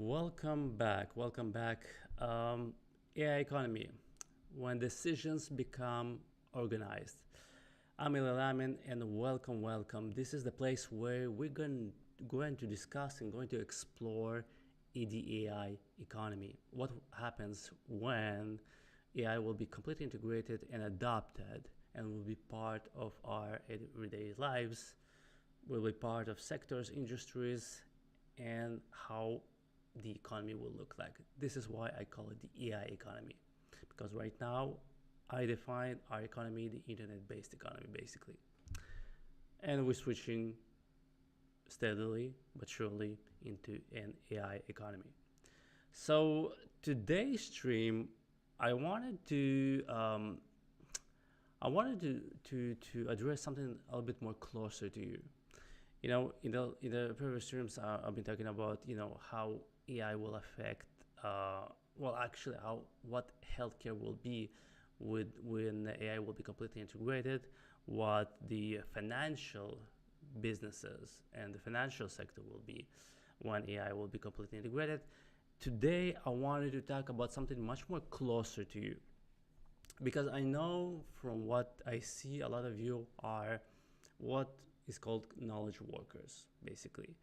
Welcome back. Welcome back. AI economy, when decisions become organized. I'm Ilamin and welcome. This is the place where we're going to discuss and going to explore the AI economy. What happens when AI will be completely integrated and adopted and will be part of our everyday lives, will be part of sectors, industries, and how the economy will look like. This is why I call it the AI economy, because right now I define our economy the internet-based economy basically, and we're switching steadily but surely into an AI economy. So today's stream, I wanted to to address something a little bit more closer to you. In the previous streams, I've been talking about how AI will affect, well, actually, how what healthcare will be when the AI will be completely integrated, what the financial businesses and the financial sector will be when AI will be completely integrated. Today, I wanted to talk about something much more closer to you, because I know from what I see, a lot of you are what is called knowledge workers, basically.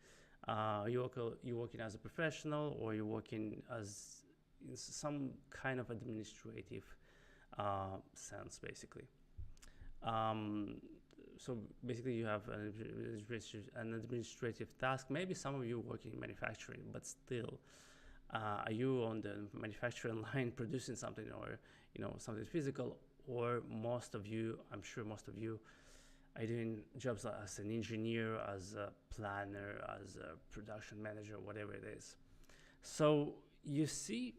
You're working as a professional, or you're working as in some kind of administrative sense, basically. Um, so basically, you have an administrative task. Maybe some of you working in manufacturing, but still, are you on the manufacturing line producing something, or something physical? Or most of you, I'm sure most of you, are doing jobs as an engineer, as a planner, as a production manager, whatever it is. So you see,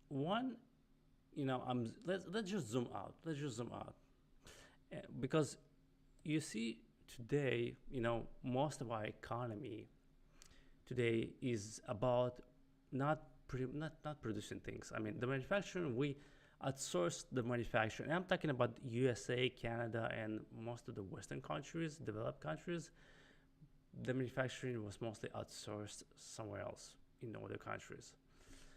one, let's just zoom out. Let's just zoom out, because you see today, most of our economy today is about not producing things. I mean, the manufacturing, we outsource the manufacturing. And I'm talking about USA, Canada, and most of the Western countries, developed countries. The manufacturing was mostly outsourced somewhere else in other countries.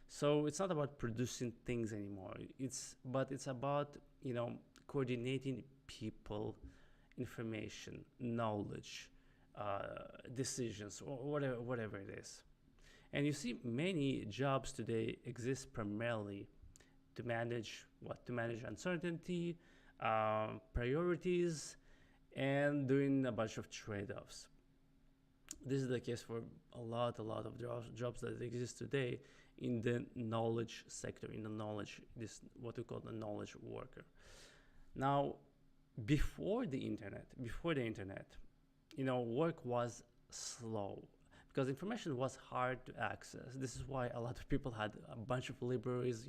So it's not about producing things anymore. It's about coordinating people, information, knowledge, decisions, or whatever it is. And you see, many jobs today exist primarily to manage uncertainty, priorities, and doing a bunch of trade-offs. This is the case for a lot of jobs that exist today in the knowledge sector, in the knowledge, this what we call the knowledge worker. Now, before the internet, work was slow, because information was hard to access. This is why a lot of people had a bunch of libraries.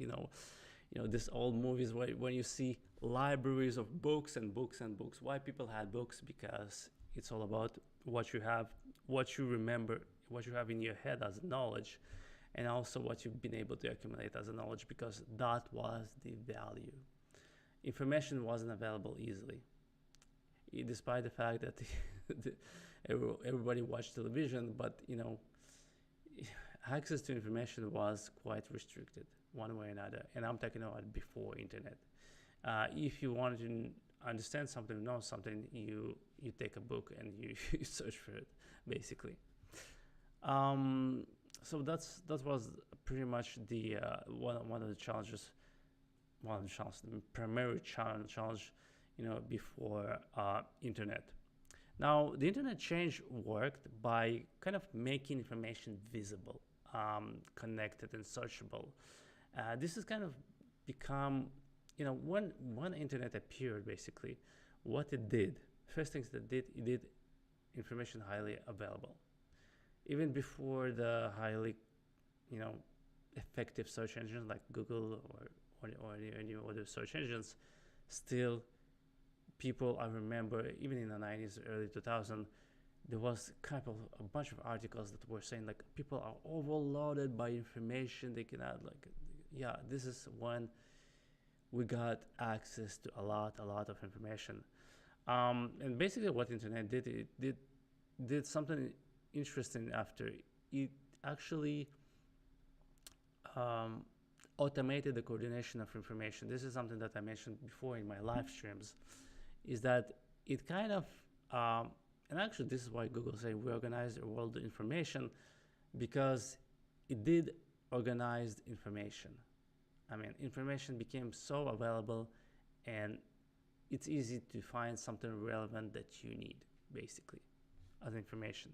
This old movies where when you see libraries of books and books and books. Why people had books? Because it's all about what you have, what you remember, what you have in your head as knowledge, and also what you've been able to accumulate as a knowledge, because that was the value. Information wasn't available easily, despite the fact that everybody watched television, but access to information was quite restricted one way or another. And I'm talking about before internet. If you wanted to understand something, know something, you take a book and you search for it, basically. So that was pretty much the one of the challenges, the primary challenge, before internet. Now, the internet change worked by kind of making information visible, connected, and searchable. This has kind of become, when internet appeared, basically, what it did, first things that it did information highly available. Even before the highly, effective search engines like Google or any other search engines, still people, I remember, even in the 90s, early 2000s, there was kind of a bunch of articles that were saying like people are overloaded by information. They cannot, this is when we got access to a lot of information. And basically what internet did, it did something interesting after. It actually um, automated the coordination of information. This is something that I mentioned before in my live streams, is that it kind of, and actually this is why Google say reorganized the world of information, because it did organized information. I mean, information became so available, and it's easy to find something relevant that you need, basically, as information.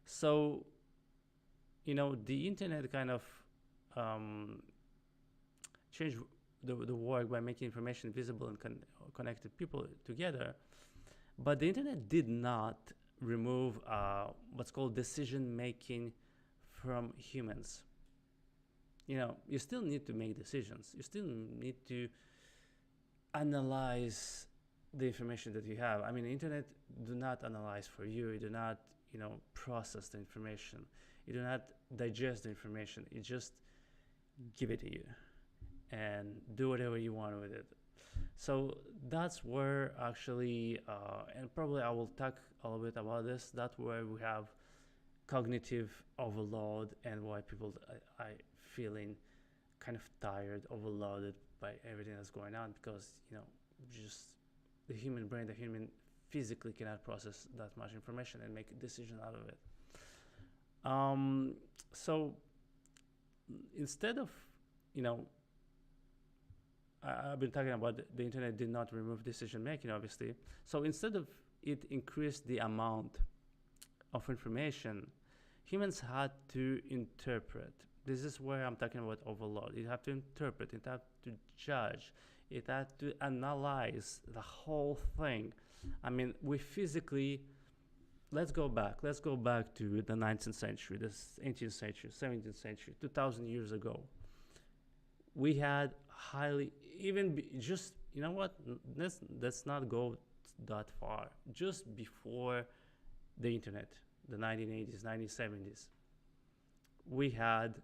So, the internet kind of changed the world by making information visible and connected people together. But the internet did not remove what's called decision making from humans. You still need to make decisions. You still need to analyze the information that you have. I mean, the internet do not analyze for you. You do not, process the information. You do not digest the information. You just give it to you and do whatever you want with it. So that's where actually, and probably I will talk a little bit about this. That's where we have cognitive overload, and why people are feeling kind of tired, overloaded by everything that's going on, because just the human brain, the human physically cannot process that much information and make a decision out of it. So instead of, I've been talking about the internet did not remove decision making, obviously. So instead of it increased the amount of information, humans had to interpret. This is where I'm talking about overload. You have to interpret, you have to judge, you have to analyze the whole thing. I mean, we physically, let's go back to the 19th century, the 18th century, 17th century, 2,000 years ago. We had just, what, let's not go that far. Just before the internet, the 1980s, 1970s, we had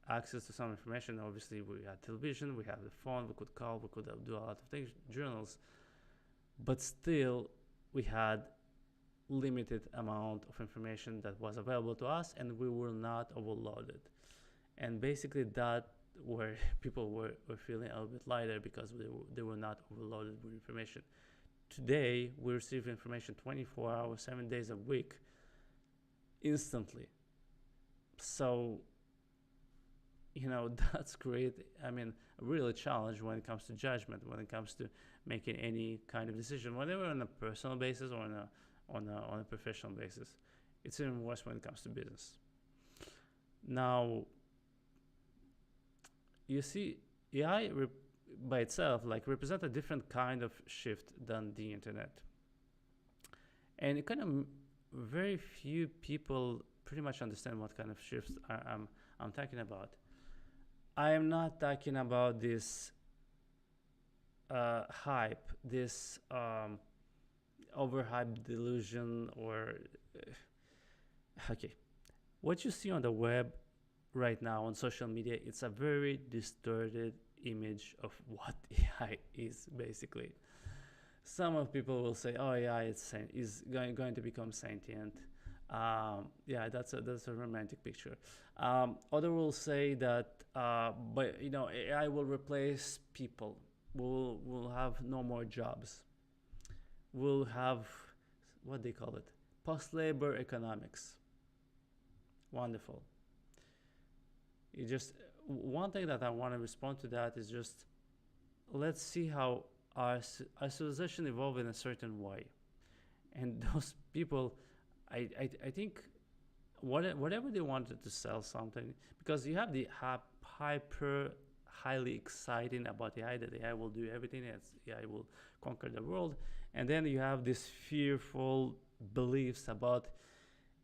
access to some information. Obviously, we had television, we had the phone, we could call, we could do a lot of things, journals, but still we had limited amount of information that was available to us, and we were not overloaded. And basically that where people were feeling a little bit lighter, because they were not overloaded with information. Today, we receive information 24 hours, 7 days a week, instantly. So, that's great. I mean, really a challenge when it comes to judgment, when it comes to making any kind of decision, whether on a personal basis or on a professional basis. It's even worse when it comes to business. Now, you see, AI by itself represent a different kind of shift than the internet, and it kind of very few people pretty much understand what kind of shifts I'm talking about. I am not talking about this hype, this overhyped delusion, or okay, what you see on the web right now on social media, it's a very distorted image of what AI is, basically. Some of people will say, "Oh, AI is going to become sentient." Yeah, that's a romantic picture. Other will say that, but AI will replace people. We'll have no more jobs. We'll have, what they call it, post-labor economics. Wonderful. One thing that I want to respond to that is just, let's see how our civilization evolved in a certain way, and those people, I think, whatever they wanted to sell something, because you have the highly exciting about AI, that AI will do everything, and AI will conquer the world, and then you have these fearful beliefs about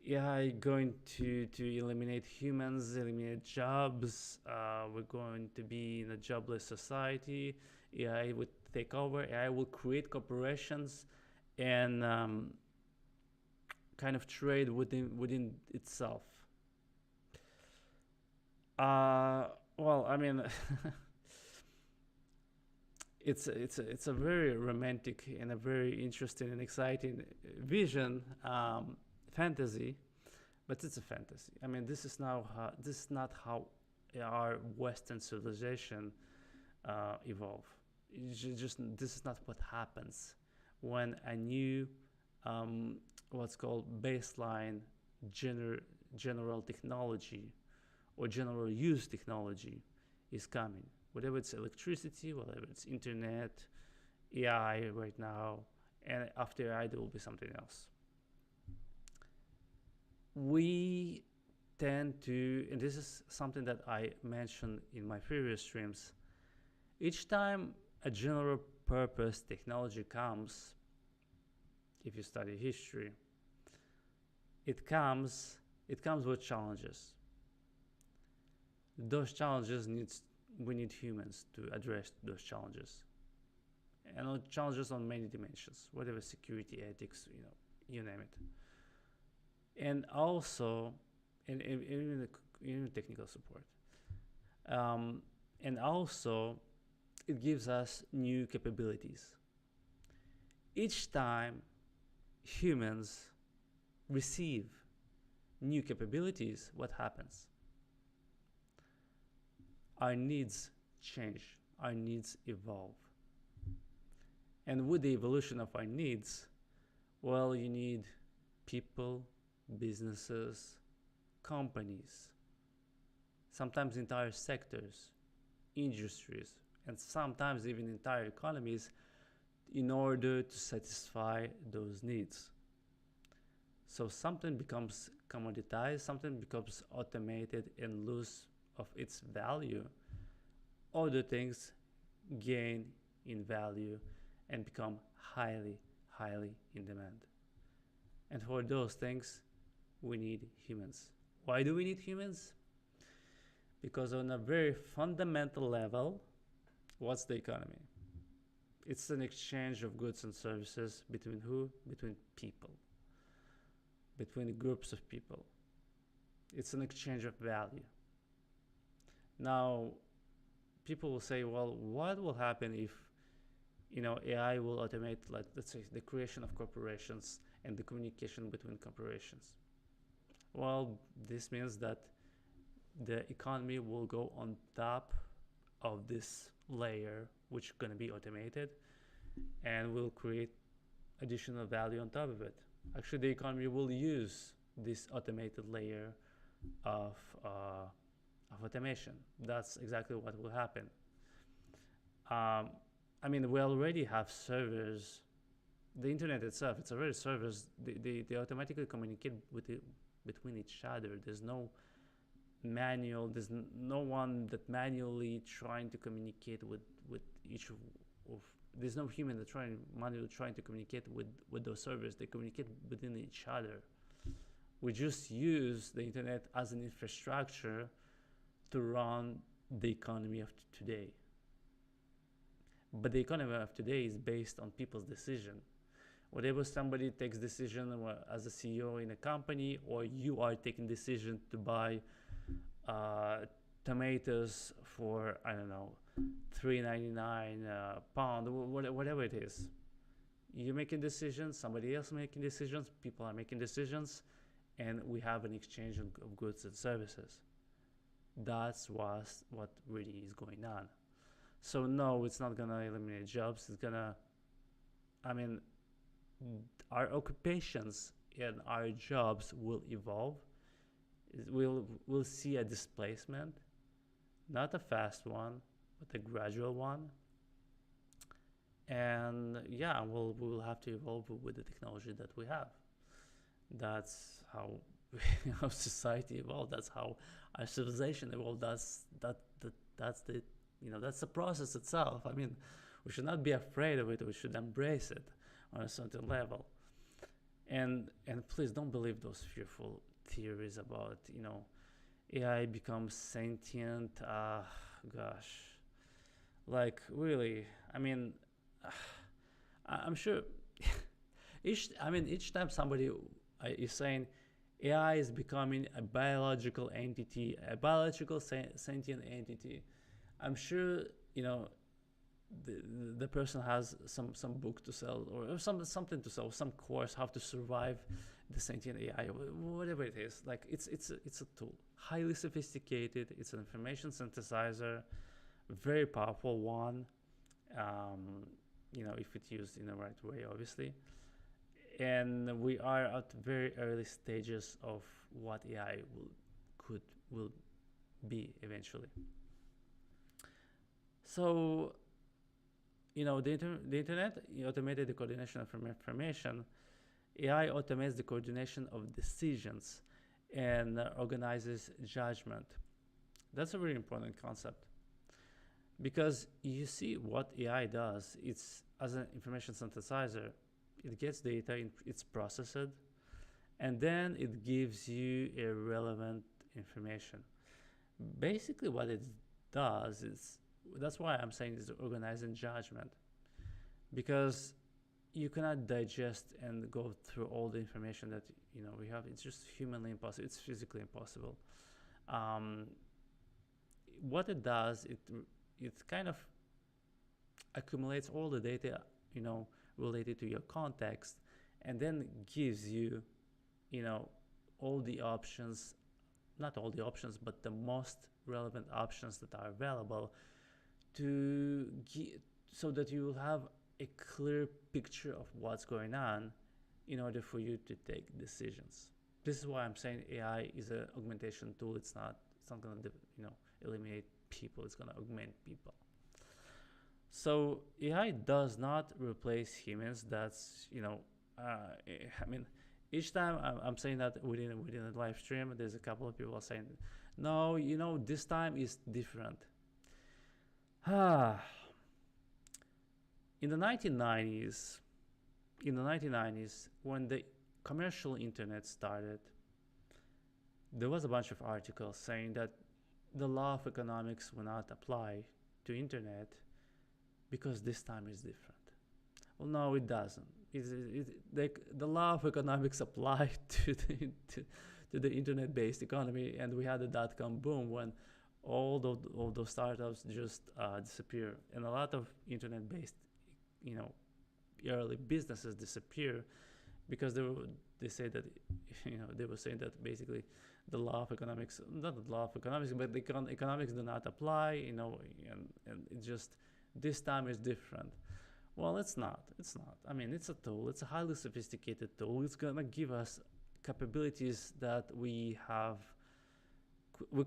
AI going to eliminate humans, eliminate jobs. We're going to be in a jobless society. AI would take over. AI will create corporations and kind of trade within itself. Well, I mean, it's a very romantic and a very interesting and exciting vision, fantasy, but it's a fantasy. I mean, this is not how our Western civilization evolve. Just this is not what happens when a new what's called baseline gener- general technology or general use technology is coming. Whatever it's electricity, whatever it's internet, AI right now, and after AI there will be something else. We tend to, and this is something that I mentioned in my previous streams, each time a general purpose technology comes, if you study history, it comes with challenges. Those challenges we need humans to address those challenges, and challenges on many dimensions, whatever security, ethics, you name it, and also even technical support, and also it gives us new capabilities. Each time humans receive new capabilities, what happens? Our needs change, our needs evolve. And with the evolution of our needs, well, you need people, businesses, companies, sometimes entire sectors, industries, and sometimes even entire economies in order to satisfy those needs. So something becomes commoditized, something becomes automated and lose of its value. Other things gain in value and become highly, highly in demand. And for those things, we need humans. Why do we need humans? Because on a very fundamental level, what's the economy? It's an exchange of goods and services between who? Between people. Between groups of people. It's an exchange of value. Now, people will say, well, what will happen if AI will automate, like, let's say, the creation of corporations and the communication between corporations? Well, this means that the economy will go on top of this layer, which is going to be automated, and will create additional value on top of it. Actually, the economy will use this automated layer of automation. That's exactly what will happen. I mean, we already have servers. The internet itself, it's already servers. They automatically communicate between each other. There's no manual. There's no one that manually trying to communicate with each of. There's no human that manually trying to communicate with those servers. They communicate within each other. We just use the internet as an infrastructure to run the economy of today. But the economy of today is based on people's decision. Whatever somebody takes decision as a CEO in a company, or you are taking decision to buy tomatoes for, I don't know, $3.99 pound, whatever it is. You're making decisions, somebody else making decisions, people are making decisions, and we have an exchange of goods and services. That's what really is going on. So no, it's not gonna eliminate jobs. It's gonna, our occupations and our jobs will evolve. We'll see a displacement, not a fast one, but a gradual one. And yeah, we'll have to evolve with the technology that we have. That's how how society evolved. That's how our civilization evolved. That's the process itself. I mean, we should not be afraid of it. We should embrace it on a certain level. And please don't believe those fearful theories about AI becomes sentient. Gosh, like really. I mean, I'm sure. Each time somebody is saying AI is becoming a biological entity, a biological sentient entity, I'm sure the person has some book to sell, or something to sell, some course how to survive the sentient AI, whatever it is. Like it's a tool, highly sophisticated. It's an information synthesizer, very powerful one. If it's used in the right way, obviously. And we are at very early stages of what AI will be eventually. So, the internet automated the coordination of information. AI automates the coordination of decisions and organizes judgment. That's a very important concept, because you see what AI does. It's, as an information synthesizer, it gets data, it's processed, and then it gives you irrelevant information. Basically, what it does is, that's why I'm saying it's organizing judgment, because you cannot digest and go through all the information that we have. It's just humanly impossible. It's physically impossible. What it does, it kind of accumulates all the data related to your context, and then gives you all the options, not all the options, but the most relevant options that are available, so that you will have a clear picture of what's going on in order for you to take decisions. This is why I'm saying AI is an augmentation tool. It's not going to eliminate people. It's going to augment people. So AI does not replace humans. That's each time I'm saying that within a live stream, there's a couple of people saying, no, this time is different. In the 1990s, when the commercial internet started, there was a bunch of articles saying that the law of economics will not apply to internet because this time is different. Well, no, it doesn't. The law of economics applied to the internet-based economy, and we had the dot-com boom when all those startups just disappear, and a lot of internet-based early businesses disappear because they were saying that basically the law of economics, not the law of economics, but the economics do not apply, and it just, this time is different. Well, it's not. It's a tool. It's a highly sophisticated tool. It's gonna give us capabilities that we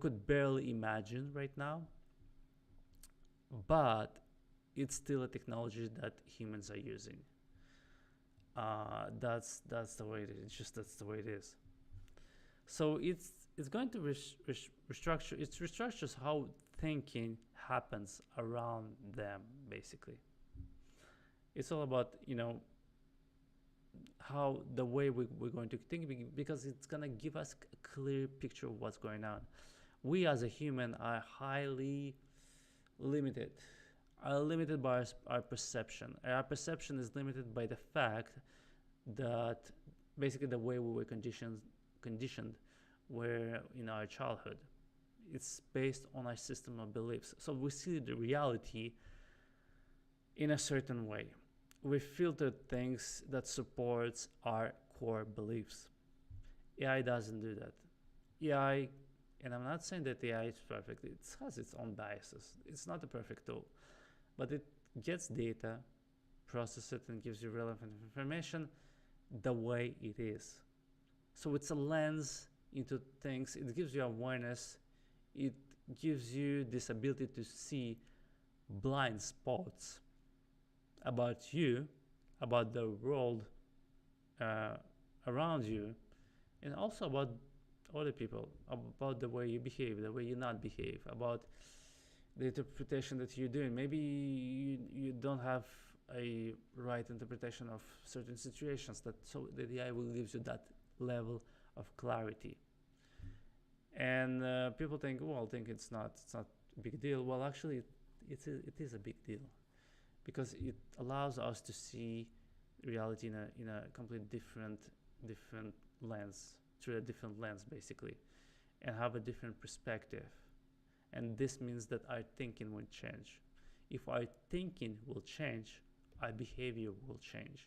could barely imagine right now, but it's still a technology that humans are using. That's the way it is. That's the way it is. So it's going to restructure. It restructures how thinking happens around them. Basically, it's all about how the way we're going to think, because it's gonna give us a clear picture of what's going on. We as a human are highly limited. Are limited by our perception. Our perception is limited by the fact that basically the way we were conditioned were in our childhood. It's based on our system of beliefs. So we see the reality in a certain way. We filter things that supports our core beliefs. AI doesn't do that. AI, and I'm not saying that AI is perfect. It has its own biases. It's not a perfect tool. But it gets data, processes it, and gives you relevant information the way it is. So it's a lens into things. It gives you awareness. It gives you this ability to see blind spots about you, about the world around you, and also about other people, about the way you behave, the way you not behave, about the interpretation that you're doing. Maybe you don't have a right interpretation of certain situations, so the AI will give you that level of clarity. And people think it's not a big deal. Well, actually, it is a big deal, because it allows us to see reality in a completely different lens, through a different lens, basically, and have a different perspective. And this means that our thinking will change. If our thinking will change, our behavior will change.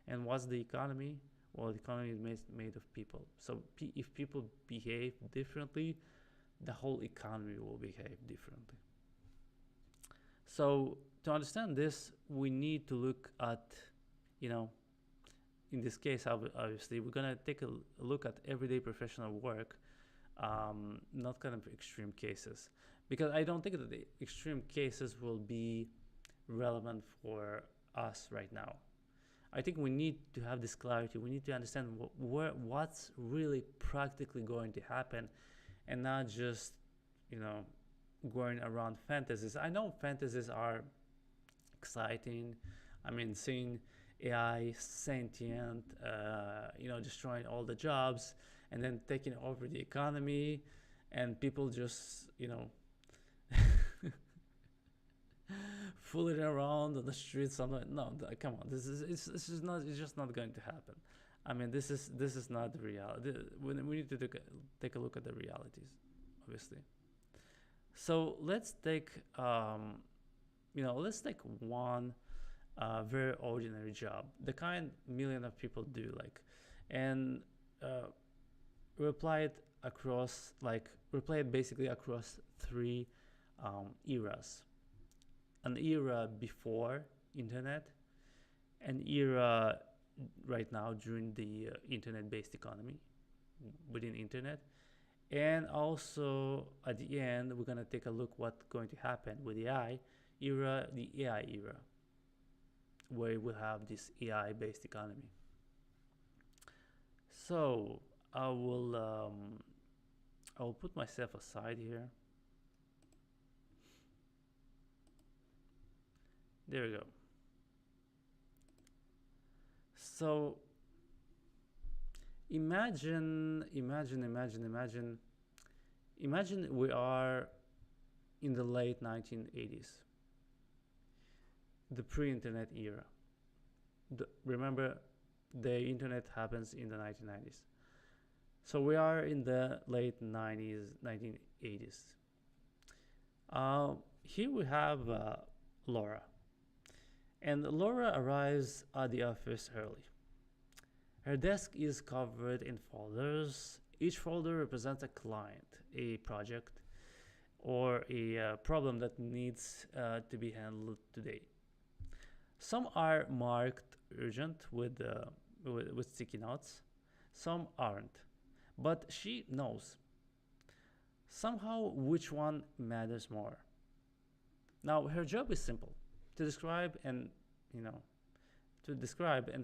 And what's the economy? Well, the economy is made of people. So if people behave differently, the whole economy will behave differently. So to understand this, we need to look at, you know, in this case, obviously, we're gonna take a look at everyday professional work, not kind of extreme cases, because I don't think that the extreme cases will be relevant for us right now. I think we need to have this clarity. We need to understand what's really practically going to happen, and not just, you know, going around fantasies. I know fantasies are exciting. I mean, seeing AI sentient, destroying all the jobs and then taking over the economy, and people just, fooling around on the streets. I'm like, no, come on, it's just not going to happen. I mean, this is not the reality. We need to take a look at the realities, obviously. So let's take one very ordinary job, the kind million of people do, like, and reply it basically across three eras: an era before internet, an era right now during the internet-based economy within internet, and also at the end we're gonna take a look what's going to happen with the AI era, where we have this AI-based economy. So I will put myself aside here. There we go. So imagine we are in the late 1980s, the pre-internet era. Remember, the internet happens in the 1990s. So we are in the late 1980s. Here we have Laura. And Laura arrives at the office early. Her desk is covered in folders. Each folder represents a client, a project, or a problem that needs to be handled today. Some are marked urgent with sticky notes. Some aren't. But she knows somehow which one matters more. Now, her job is simple: to describe and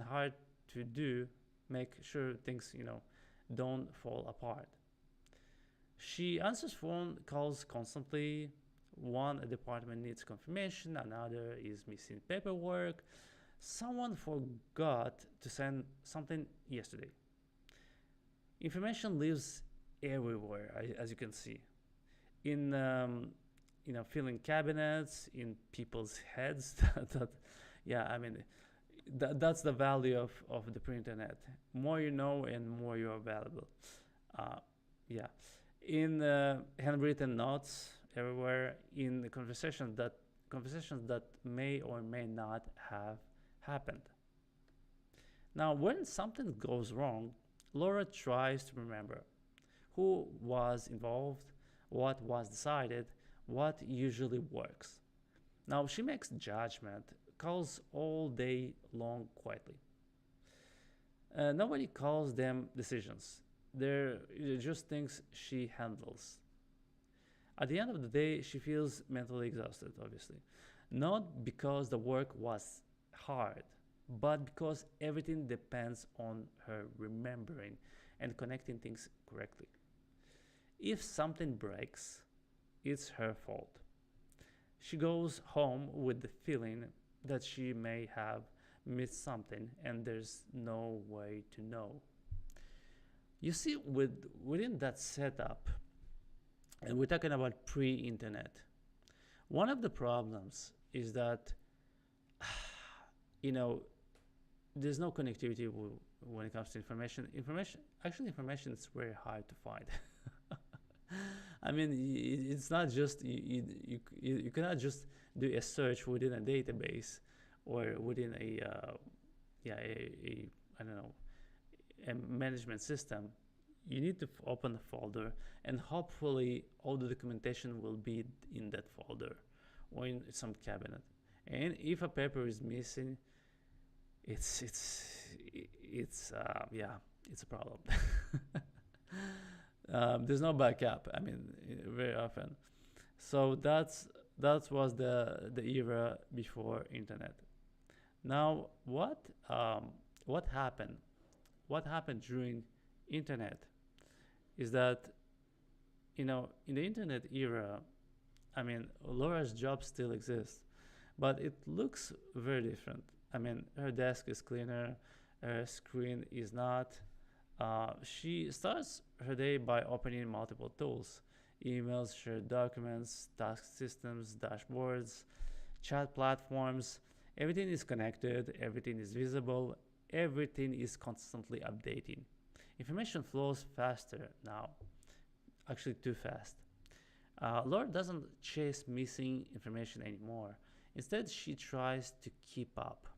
hard to do, make sure things don't fall apart. She answers phone calls constantly. One department needs confirmation, another is missing paperwork, someone forgot to send something yesterday. Information lives everywhere, as you can see, in filling cabinets, in people's heads. That's the value of the pre-internet. More you know, and more you are valuable. In handwritten notes everywhere, in the conversations that may or may not have happened. Now, when something goes wrong, Laura tries to remember who was involved, what was decided, what usually works. Now, she makes judgment calls all day long quietly. Nobody calls them decisions. They're just things she handles. At the end of the day, she feels mentally exhausted, obviously. Not because the work was hard, but because everything depends on her remembering and connecting things correctly. If something breaks, it's her fault. She goes home with the feeling that she may have missed something, and there's no way to know. You see, within that setup, and we're talking about pre-internet, one of the problems is that there's no connectivity when it comes to information. Information is very hard to find. I mean, it's not just you cannot just do a search within a database or within a I don't know, a management system, you need to open the folder, and hopefully all the documentation will be in that folder or in some cabinet. And if a paper is missing, yeah, it's a problem. There's no backup. I mean, very often. So that was the era before internet. Now, what happened? What happened during internet is that, in the internet era, I mean, Laura's job still exists, but it looks very different. I mean, her desk is cleaner, her screen is not. She starts her day by opening multiple tools: emails, shared documents, task systems, dashboards, chat platforms. Everything is connected, everything is visible, everything is constantly updating. Information flows faster now, actually too fast. Laura doesn't chase missing information anymore. Instead, she tries to keep up.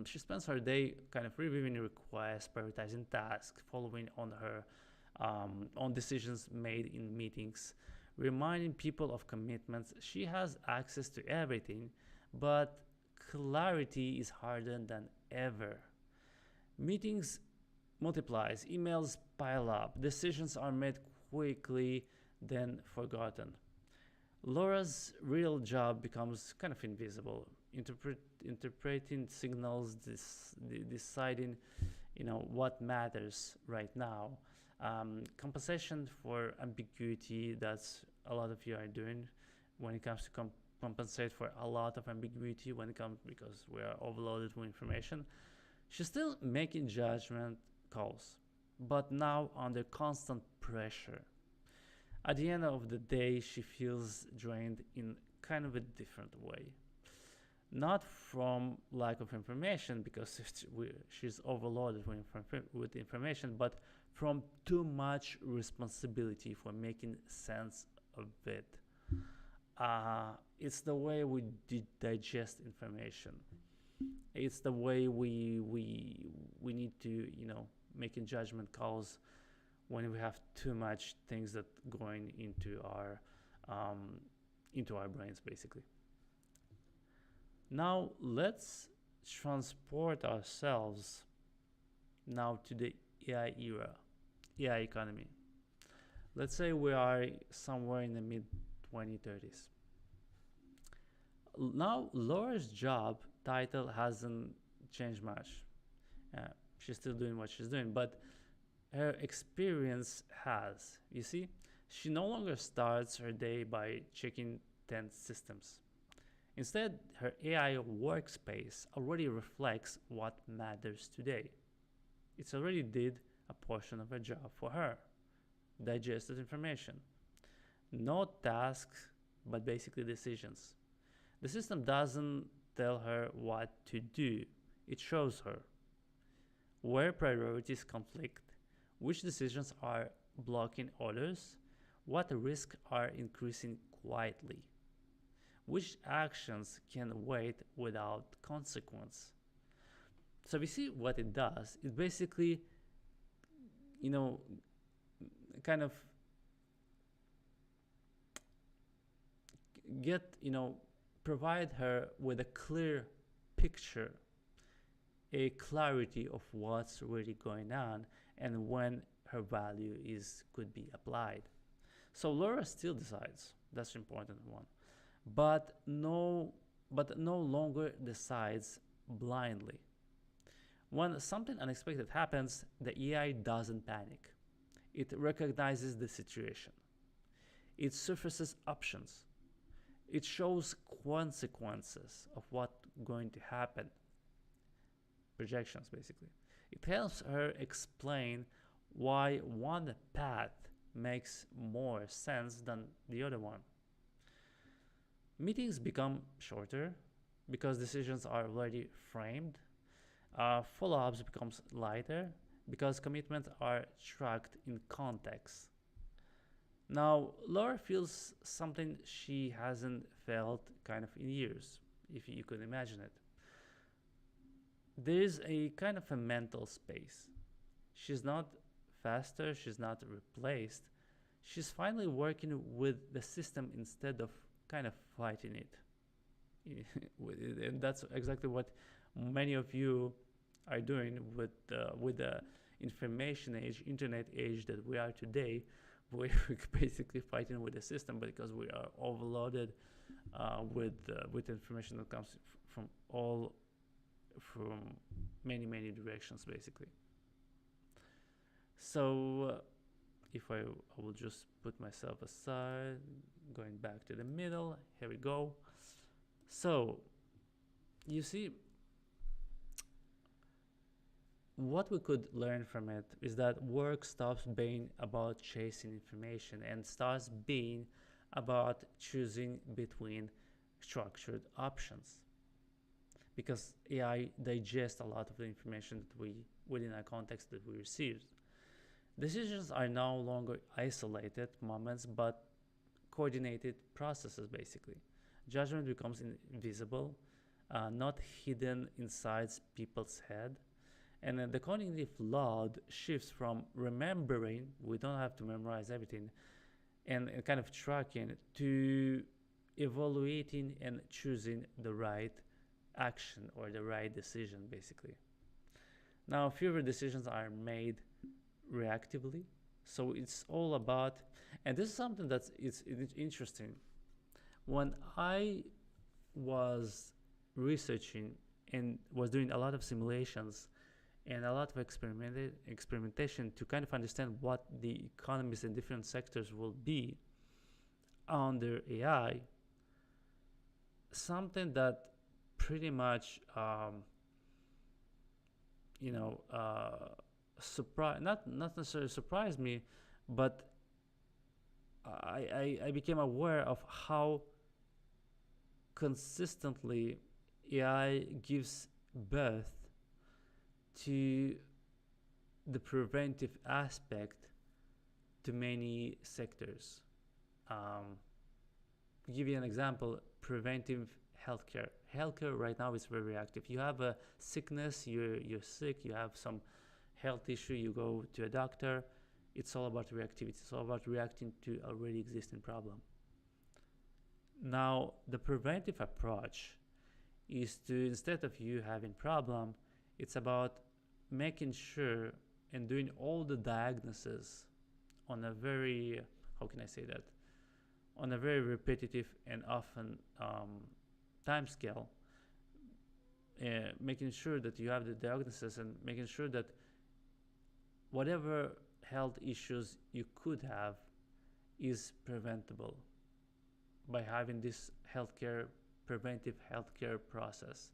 She spends her day kind of reviewing requests, prioritizing tasks, following on decisions made in meetings, reminding people of commitments. She has access to everything, but clarity is harder than ever. Meetings multiplies, emails pile up, decisions are made quickly, then forgotten. Laura's real job becomes kind of invisible, interpreting signals, deciding, what matters right now. Compensation for ambiguity, that's a lot of you are doing when it comes to compensate for a lot of ambiguity when it comes, because we are overloaded with information. She's still making judgment calls, but now under constant pressure. At the end of the day, she feels drained in kind of a different way. Not from lack of information, because she's overloaded with information, but from too much responsibility for making sense of it. It's the way we digest information. It's the way we need to, making judgment calls when we have too much things that going into our brains, basically. Now let's transport ourselves now to the AI era, AI economy. Let's say we are somewhere in the mid 2030s. Now Laura's job title hasn't changed much. She's still doing what she's doing, but her experience has. You see, she no longer starts her day by checking 10 systems. Instead, her AI workspace already reflects what matters today. It's already did a portion of her job for her, digested information. No tasks, but basically decisions. The system doesn't tell her what to do, it shows her where priorities conflict, which decisions are blocking others, what risks are increasing quietly, which actions can wait without consequence. So we see what it does. It basically, kind of provide her with a clear picture, a clarity of what's really going on and when her value could be applied. So Laura still decides. That's an important one. But no longer decides blindly. When something unexpected happens, the AI doesn't panic. It recognizes the situation. It surfaces options. It shows consequences of what's going to happen. Projections, basically. It helps her explain why one path makes more sense than the other one. Meetings become shorter because decisions are already framed. Follow-ups becomes lighter because commitments are tracked in context. Now, Laura feels something she hasn't felt kind of in years, if you could imagine it. there is a kind of a mental space. She's not faster, she's not replaced. She's finally working with the system instead of kind of fighting it. And that's exactly what many of you are doing with the information age, internet age that we are today. We're basically fighting with the system because we are overloaded with information that comes from all from many directions basically. So if I will just put myself aside, going back to the middle, here we go. So you see, what we could learn from it is that work stops being about chasing information and starts being about choosing between structured options. Because AI digests a lot of the information that we, within a context that we receive. Decisions are no longer isolated moments, but coordinated processes, basically. Judgment becomes invisible, not hidden inside people's head. And then the cognitive load shifts from remembering, we don't have to memorize everything, and kind of tracking, to evaluating and choosing the right action or the right decision, basically. Now, fewer decisions are made reactively. So it's all about, and this is something that's it's interesting. When I was researching and was doing a lot of simulations and a lot of experimentation to kind of understand what the economies in different sectors will be under AI, something that pretty much not necessarily surprised me, but I became aware of how consistently AI gives birth to the preventive aspect to many sectors. Give you an example: preventive healthcare. Healthcare right now is very reactive. You have a sickness, you're sick, you have some health issue, you go to a doctor. It's all about reactivity. It's all about reacting to already existing problem. Now, the preventive approach is to, instead of you having problem, it's about making sure and doing all the diagnosis on a very, how can I say that, on a very repetitive and often time scale, making sure that you have the diagnosis and making sure that whatever health issues you could have is preventable by having this preventive healthcare process.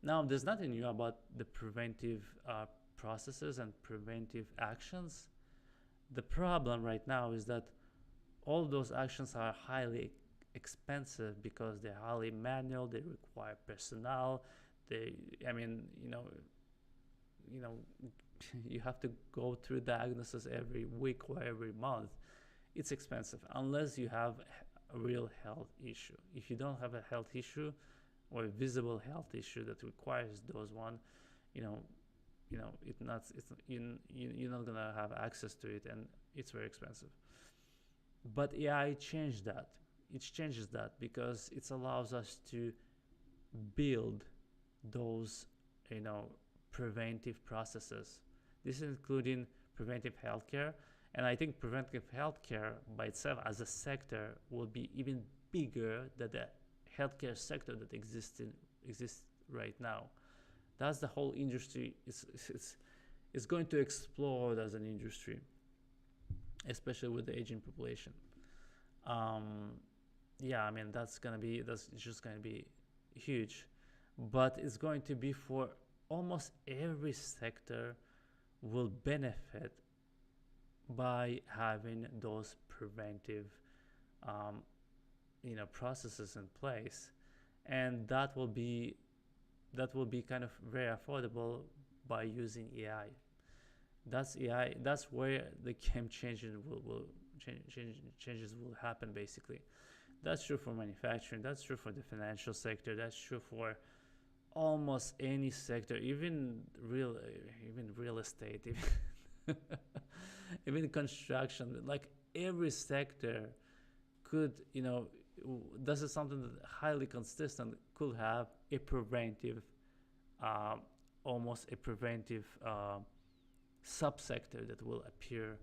Now, there's nothing new about the preventive processes and preventive actions. The problem right now is that all those actions are highly expensive because they're highly manual. They require personnel. You have to go through diagnosis every week or every month. It's expensive unless you have a real health issue. If you don't have a health issue or a visible health issue that requires those one, you're not gonna have access to it, and it's very expensive. But AI changed that. It changes that because it allows us to build those, preventive processes. This is including preventive healthcare, and I think preventive healthcare by itself as a sector will be even bigger than the healthcare sector that exists right now. That's the whole industry. It's going to explode as an industry, especially with the aging population. That's just gonna be huge, but it's going to be for almost every sector will benefit by having those preventive processes in place, and that will be kind of very affordable by using AI. That's where the game changes will happen, basically. That's true for manufacturing, that's true for the financial sector, that's true for almost any sector, even real estate, even, even construction, like every sector could, this is something that highly consistent could have a preventive, uh, almost a preventive subsector that will appear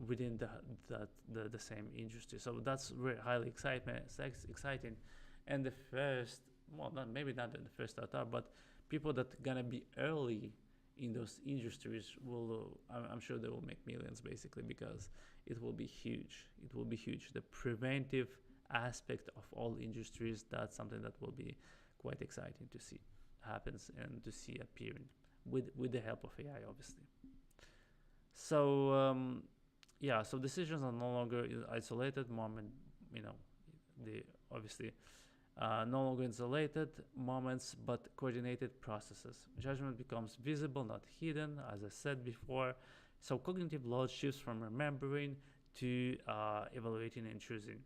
within the same industry. So that's very highly exciting. And the first, well, not maybe not the first startup, but people that gonna be early in those industries will, I'm sure they will make millions basically, because it will be huge. It will be huge. The preventive aspect of all industries, that's something that will be quite exciting to see happens and to see appearing with the help of AI, obviously. So yeah, so decisions are no longer isolated moment, you know, the obviously no longer isolated moments, but coordinated processes. Judgment becomes visible, not hidden, as I said before. So cognitive load shifts from remembering to evaluating and choosing.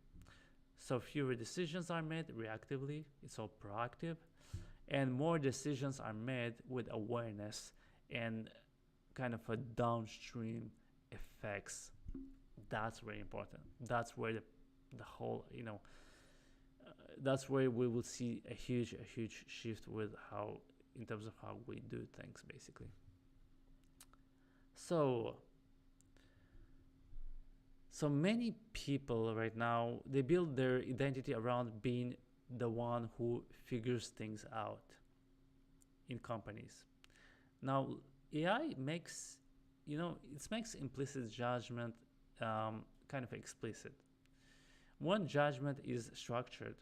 So fewer decisions are made reactively, it's all proactive, and more decisions are made with awareness and kind of a downstream effects. That's very important. That's where the whole, that's where we will see a huge shift with how, in terms of how we do things basically. So many people right now, they build their identity around being the one who figures things out in companies. Now AI makes, it makes implicit judgment kind of explicit. When judgment is structured,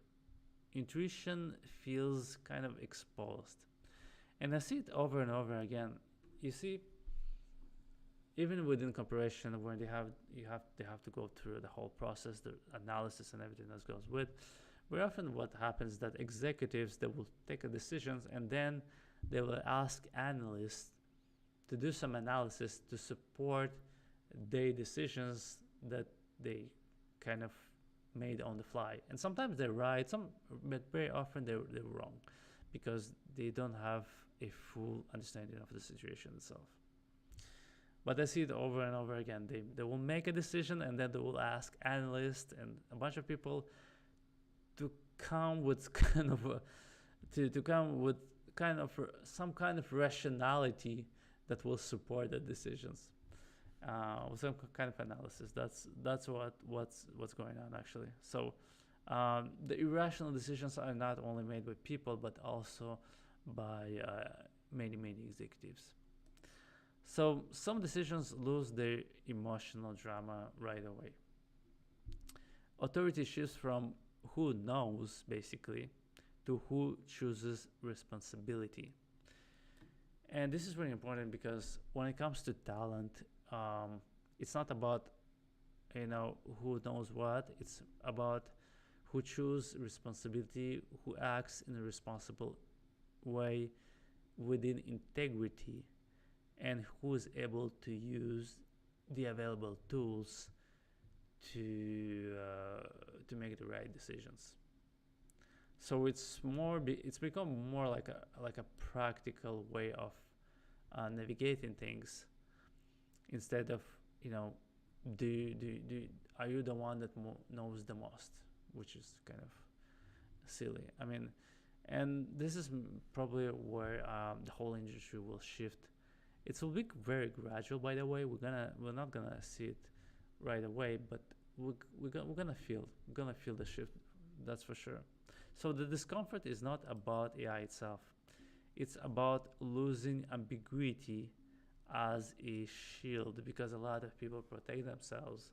intuition feels kind of exposed. And I see it over and over again. You see, even within corporation, when they have to go through the whole process, the analysis and everything that goes with. Very often, what happens is that executives, they will take a decisions and then they will ask analysts to do some analysis to support their decisions that they kind of made on the fly. And sometimes they're right, but very often they're wrong, because they don't have a full understanding of the situation itself. But I see it over and over again. They will make a decision and then they will ask analysts and a bunch of people to come with kind of some kind of rationality that will support the decisions. With some kind of analysis. That's what's going on actually. So the irrational decisions are not only made by people but also by many executives. So some decisions lose their emotional drama right away. Authority shifts from who knows basically to who chooses responsibility. And this is very important because when it comes to talent, it's not about who knows what. It's about who chooses responsibility, who acts in a responsible way within integrity, and who is able to use the available tools to make the right decisions. So it's become more like a practical way of navigating things, instead of are you the one that knows the most, which is kind of silly. I mean, and this is probably where the whole industry will shift. It will be very gradual, by the way. We're not gonna see it right away, but we're gonna feel the shift. That's for sure. So the discomfort is not about AI itself. It's about losing ambiguity as a shield, because a lot of people protect themselves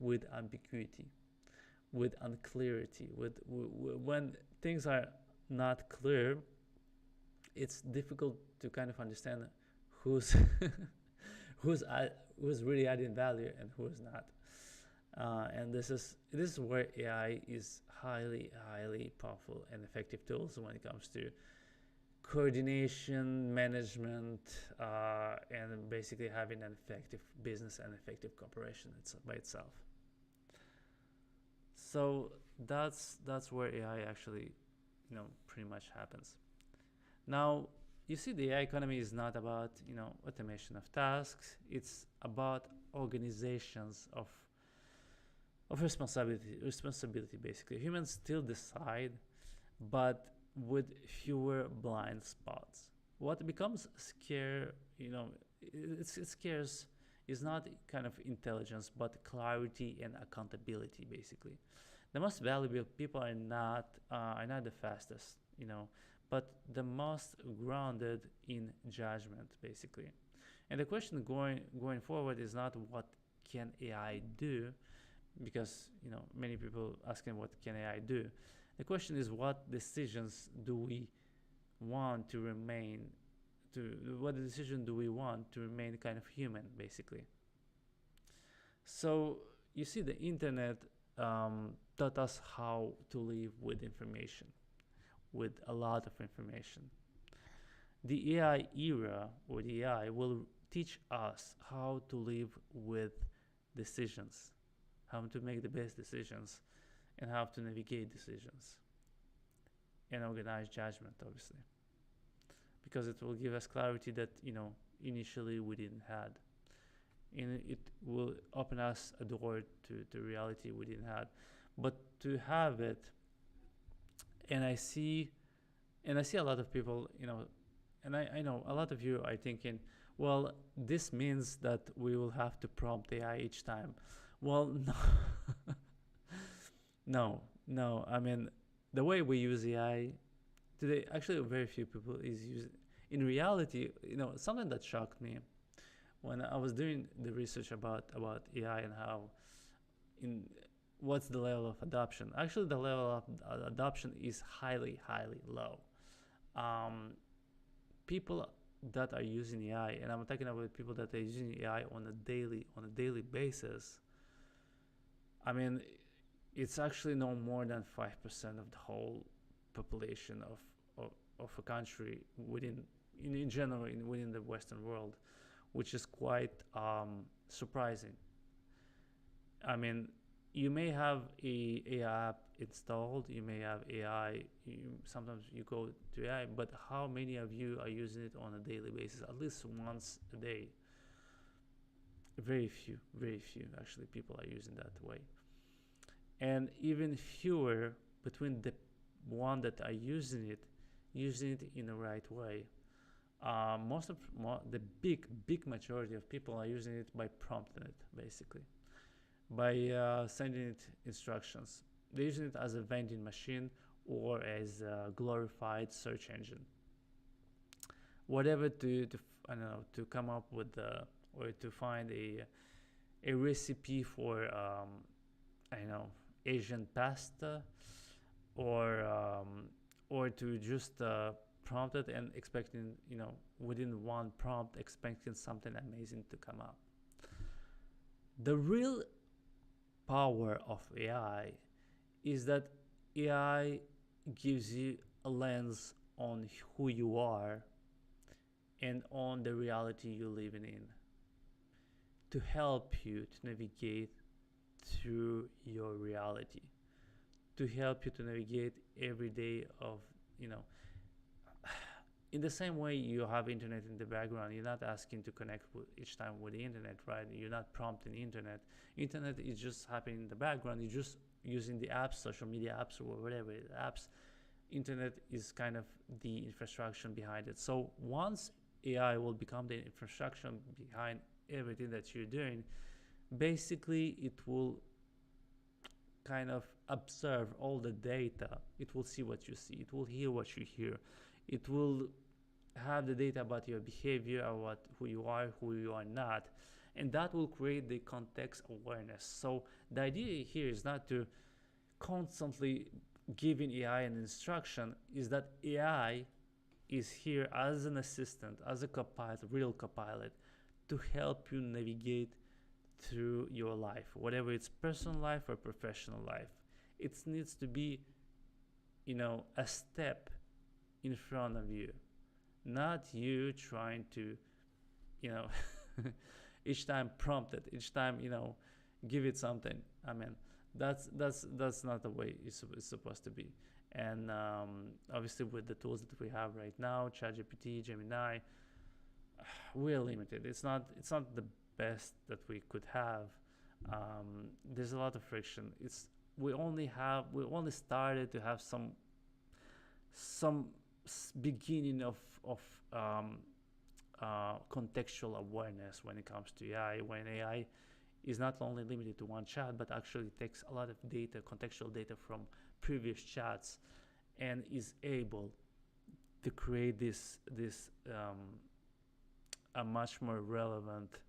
with ambiguity, with unclarity, when things are not clear. It's difficult to kind of understand who's who's really adding value and who's not. And this is where AI is highly powerful and effective tools when it comes to coordination, management, and basically having an effective business and effective corporation by itself. So that's where AI actually, pretty much happens. Now, you see, the AI economy is not about, automation of tasks. It's about organizations of responsibility basically. Humans still decide, but with fewer blind spots. What becomes scare, it scares is not kind of intelligence, but clarity and accountability basically. The most valuable people are not the fastest, but the most grounded in judgment basically. And the question going forward is not what can AI do, because many people asking what can AI do. The question is what decisions do we want to remain to what decision do we want to remain kind of human basically. So you see, the internet taught us how to live with information, with a lot of information. The AI era, or the AI, will teach us how to live with decisions, how to make the best decisions, and how to navigate decisions and organize judgment, obviously, because it will give us clarity that initially we didn't had, and it will open us a door to reality we didn't have. But to have it, and I see a lot of people, and I know a lot of you are thinking, well, this means that we will have to prompt AI each time. Well, no. No. I mean, the way we use AI today, actually, very few people is using. In reality, something that shocked me when I was doing the research about AI and how in what's the level of adoption. Actually, the level of adoption is highly low. People that are using AI, and I'm talking about people that are using AI on a daily basis. I mean, it's actually no more than 5% of the whole population of a country in general within the Western world, which is quite surprising. I mean, you may have a AI app installed, you may have AI, sometimes you go to AI, but how many of you are using it on a daily basis, at least once a day? Very few actually people are using that way. And even fewer between the one that are using it in the right way. The big majority of people are using it by prompting it basically, by sending it instructions. They're using it as a vending machine or as a glorified search engine, whatever to I don't know, to come up with or to find a recipe for I don't know, Asian pasta, or to just prompt it and expecting, within one prompt, expecting something amazing to come up. The real power of AI is that AI gives you a lens on who you are and on the reality you're living in, to help you to navigate through your reality, to help you to navigate every day of, in the same way you have internet in the background. You're not asking to connect each time with the internet, right? You're not prompting the internet. Internet is just happening in the background. You're just using the apps, social media apps, or whatever apps. Internet is kind of the infrastructure behind it. So once AI will become the infrastructure behind everything that you're doing, basically it will kind of observe all the data. It will see what you see. It will hear what you hear. It will have the data about your behavior, about who you are not, and that will create the context awareness. So the idea here is not to constantly giving AI an instruction, is that AI is here as an assistant, as a copilot, real copilot, to help you navigate through your life, whatever it's personal life or professional life. It needs to be, a step in front of you, not you trying to, each time prompt it, each time, give it something. I mean, that's not the way it's supposed to be. And obviously with the tools that we have right now, ChatGPT, Gemini, we're limited. It's not the best that we could have. There's a lot of friction. We only started to have some beginning of um, contextual awareness when it comes to AI. When AI is not only limited to one chat, but actually takes a lot of data, contextual data from previous chats, and is able to create this a um, much more relevant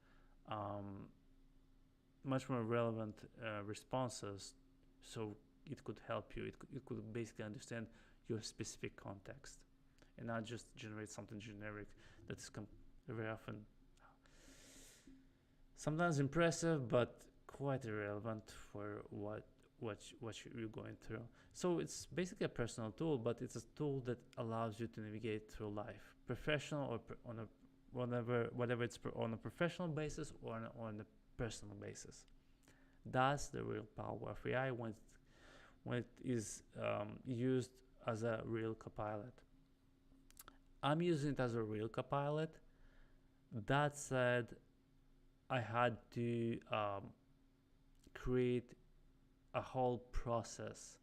responses. So it could help you. It could basically understand your specific context and not just generate something generic that is very often sometimes impressive but quite irrelevant for what you're going through. So it's basically a personal tool, but it's a tool that allows you to navigate through life, professional or on a whatever it's on a professional basis or on a personal basis. That's the real power of AI when it is used as a real copilot. I'm using it as a real copilot. That said, I had to create a whole process,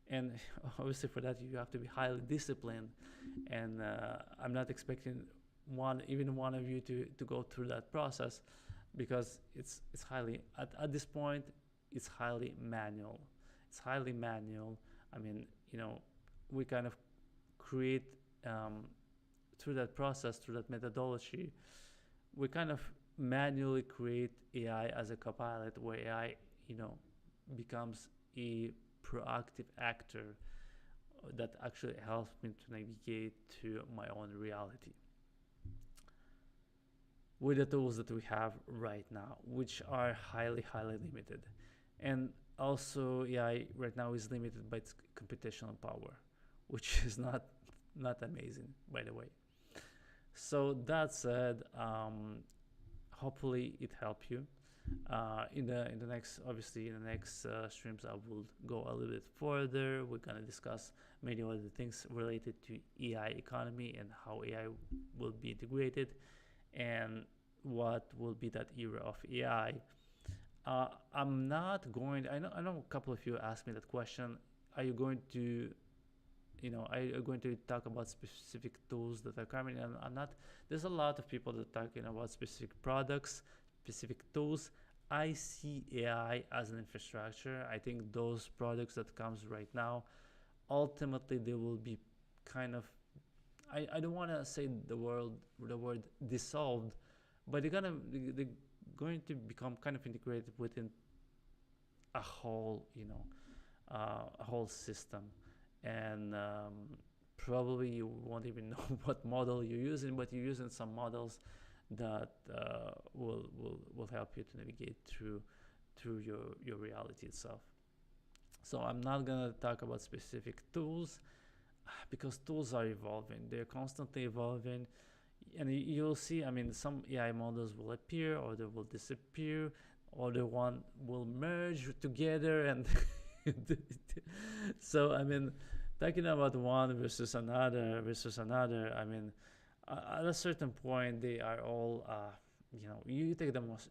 and obviously for that you have to be highly disciplined. And I'm not expecting even one of you to go through that process, because it's highly at this point it's highly manual. I mean, we kind of create through that process, through that methodology, we kind of manually create AI as a copilot, where AI, becomes a proactive actor that actually helps me to navigate to my own reality with the tools that we have right now, which are highly, highly limited. And also, AI right now is limited by its computational power, which is not amazing, by the way. So that said, hopefully it helped you. In the next, obviously, in the next streams, I will go a little bit further. We're gonna discuss many other things related to AI economy and how AI will be integrated, and what will be that era of AI. I'm not going. I know a couple of you asked me that question. Are you going to are you going to talk about specific tools that are coming? And I'm not. There's a lot of people that are talking about specific products, specific tools. I see AI as an infrastructure. I think those products that comes right now, ultimately they will be kind of. I don't want to say the word dissolved, but they're going to become kind of integrated within a whole a whole system. And probably you won't even know what model you're using, but you're using some models that will help you to navigate through your reality itself. So I'm not gonna talk about specific tools, because tools are evolving. They're constantly evolving, and you'll see. I mean, some AI models will appear, or they will disappear, or the one will merge together, and so I mean, talking about one versus another, I mean, at a certain point they are all you take the most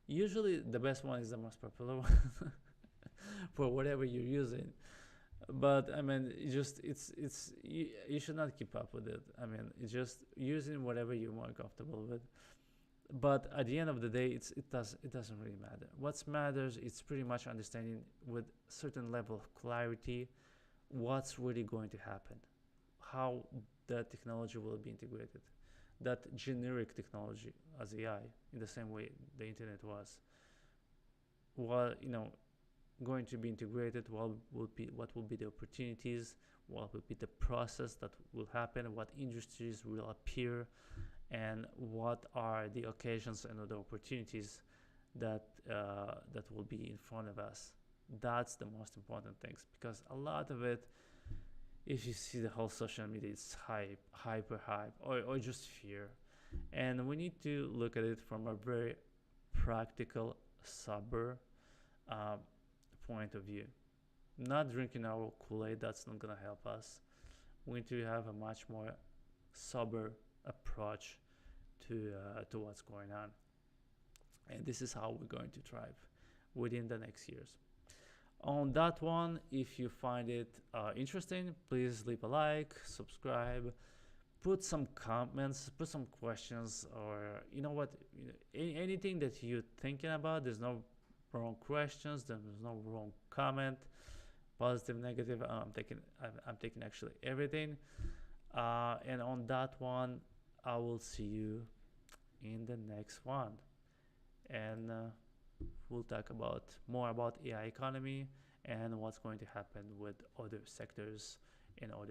usually the best one is the most popular one for whatever you're using. But I mean, you should not keep up with it. I mean, it's just using whatever you're more comfortable with. But at the end of the day, it doesn't really matter. What matters is pretty much understanding with certain level of clarity what's really going to happen, how that technology will be integrated, that generic technology as AI, in the same way the internet was, what going to be integrated, what will be the opportunities, what will be the process that will happen, what industries will appear, and what are the occasions and the opportunities that will be in front of us. That's the most important things, because a lot of it, if you see the whole social media, it's hyper hype, or just fear. And we need to look at it from a very practical, sober point of view. not drinking our Kool-Aid. That's not gonna help us. We need to have a much more sober approach to what's going on, and this is how we're going to thrive within the next years. On that one, if you find it interesting, please leave a like, subscribe, put some comments, put some questions, or you know what, anything that you're thinking about. There's no wrong questions, there's no wrong comment, positive, negative. I'm taking actually everything. And on that one, I will see you in the next one, and we'll talk about more about AI economy and what's going to happen with other sectors and other